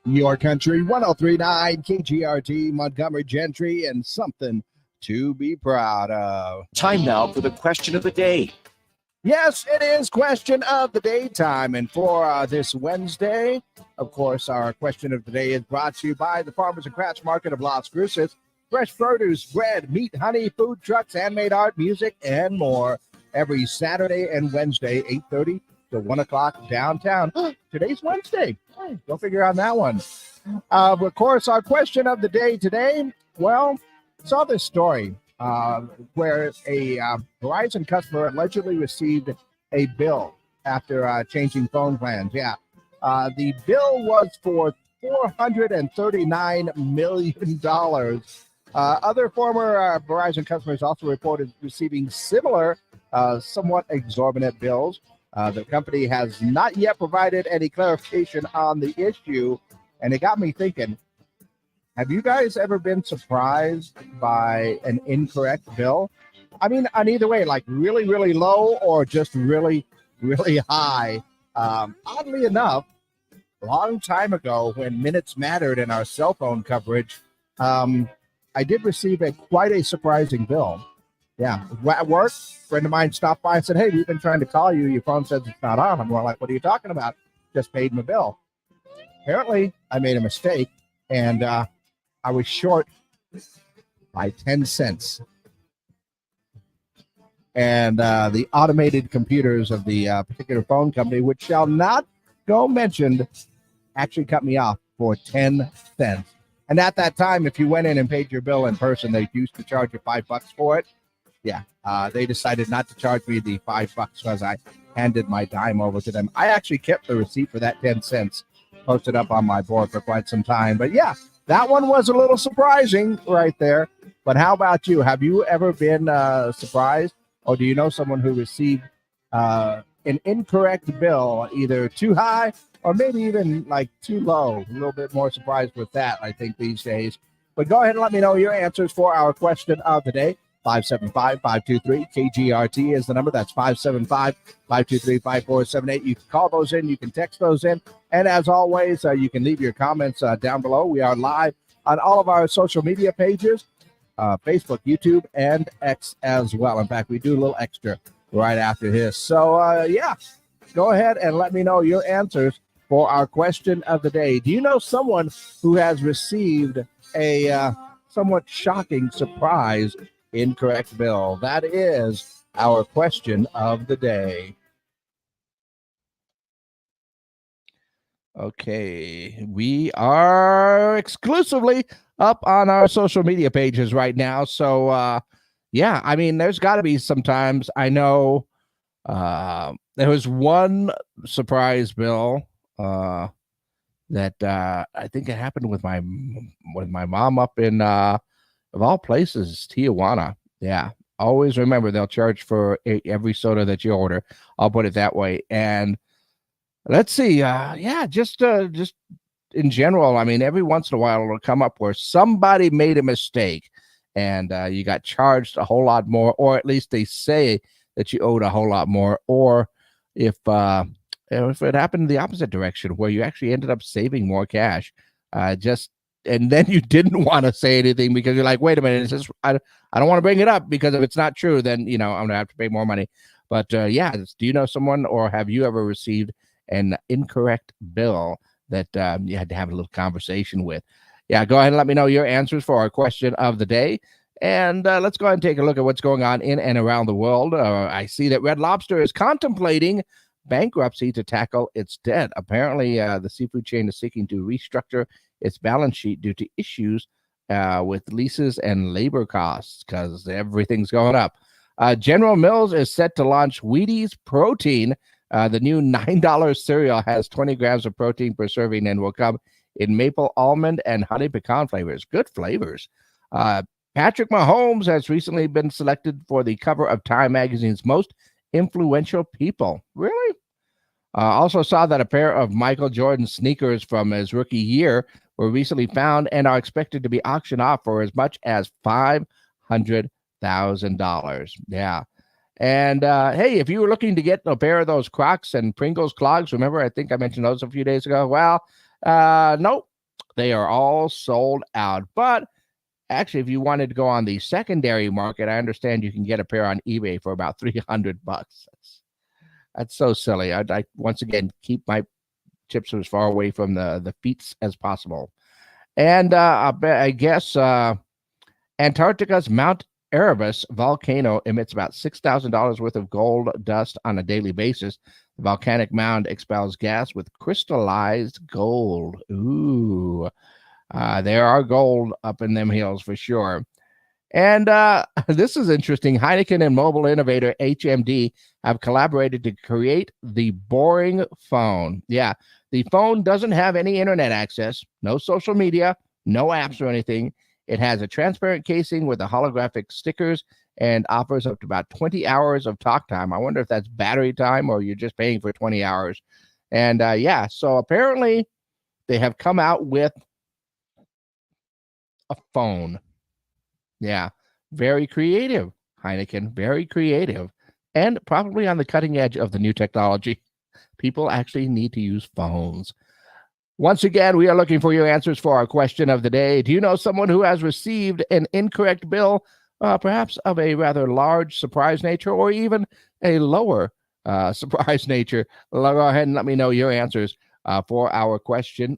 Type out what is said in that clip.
Your country, 1039 KGRT, Montgomery Gentry, and something to be proud of. Time now for the question of the day. Yes, it is question of the day time. And for this Wednesday, of course, our question of the day is brought to you by the Farmers and Crafts Market of Las Cruces. Fresh produce, bread, meat, honey, food trucks, handmade art, music, and more. Every Saturday and Wednesday, 8:30 to 1 o'clock downtown. Today's Wednesday. Go figure on that one. Of course, our question of the day today, well, saw this story where a Verizon customer allegedly received a bill after changing phone plans. Yeah. The bill was for $439 million. Other former Verizon customers also reported receiving similar, somewhat exorbitant bills. The company has not yet provided any clarification on the issue, and it got me thinking, have you guys ever been surprised by an incorrect bill? I mean, on either way, like really, really low or just really, really high. Oddly enough, a long time ago when minutes mattered in our cell phone coverage, I did receive quite a surprising bill. Yeah, at work, a friend of mine stopped by and said, "Hey, we've been trying to call you. Your phone says it's not on." I'm more like, "What are you talking about? Just paid my bill." Apparently, I made a mistake, and I was short by 10 cents. And the automated computers of the particular phone company, which shall not go mentioned, actually cut me off for 10 cents. And at that time, if you went in and paid your bill in person, they used to charge you $5 for it. Yeah, they decided not to charge me the $5 because I handed my dime over to them. I actually kept the receipt for that 10 cents posted up on my board for quite some time. But yeah, that one was a little surprising right there. But how about you? Have you ever been surprised, or do you know someone who received an incorrect bill, either too high or maybe even like too low? A little bit more surprised with that, I think, these days. But go ahead and let me know your answers for our question of the day. 575-523-KGRT is the number. That's 575-523-5478. You can call those in. You can text those in. And as always, you can leave your comments down below. We are live on all of our social media pages, Facebook, YouTube, and X as well. In fact, we do a little extra right after this. So, yeah, go ahead and let me know your answers for our question of the day. Do you know someone who has received a somewhat shocking surprise incorrect bill? That is our question of the day. Okay, we are exclusively up on our social media pages right now. So, yeah, I mean, there's got to be sometimes. I know there was one surprise bill that I think it happened with my mom up in of all places, Tijuana. Yeah, always remember they'll charge for every soda that you order. I'll put it that way. And let's see. Yeah, just in general, I mean, every once in a while it'll come up where somebody made a mistake and you got charged a whole lot more, or at least they say that you owed a whole lot more. Or if it happened in the opposite direction where you actually ended up saving more cash, and then you didn't want to say anything because you're like, wait a minute, I don't want to bring it up because if it's not true, then, I'm going to have to pay more money. But yeah, do you know someone, or have you ever received an incorrect bill that you had to have a little conversation with? Yeah, go ahead and let me know your answers for our question of the day. And let's go ahead and take a look at what's going on in and around the world. I see that Red Lobster is contemplating bankruptcy to tackle its debt. Apparently, the seafood chain is seeking to restructure its balance sheet due to issues with leases and labor costs because everything's going up. General Mills is set to launch Wheaties Protein. The new $9 cereal has 20 grams of protein per serving and will come in maple almond and honey pecan flavors. Good flavors. Patrick Mahomes has recently been selected for the cover of Time Magazine's Most Influential People. Really? Also saw that a pair of Michael Jordan sneakers from his rookie year were recently found and are expected to be auctioned off for as much as $500,000. Yeah. And hey, if you were looking to get a pair of those Crocs and Pringles clogs, remember, I think I mentioned those a few days ago. Well, nope, They are all sold out. But actually, if you wanted to go on the secondary market, I understand you can get a pair on eBay for about $300. That's so silly. I once again keep my chips as far away from the feet as possible. And I guess Antarctica's Mount Erebus volcano emits about $6,000 worth of gold dust on a daily basis. The volcanic mound expels gas with crystallized gold. Ooh, there are gold up in them hills for sure. And this is interesting. Heineken and mobile innovator HMD have collaborated to create the Boring Phone. Yeah, the phone doesn't have any internet access, no social media, no apps or anything. It has a transparent casing with a holographic stickers and offers up to about 20 hours of talk time. I wonder if that's battery time or you're just paying for 20 hours. And yeah, so apparently they have come out with a phone. Yeah, very creative, Heineken, very creative, and probably on the cutting edge of the new technology. People actually need to use phones. Once again, we are looking for your answers for our question of the day. Do you know someone who has received an incorrect bill, perhaps of a rather large surprise nature or even a lower surprise nature? Go ahead and let me know your answers for our question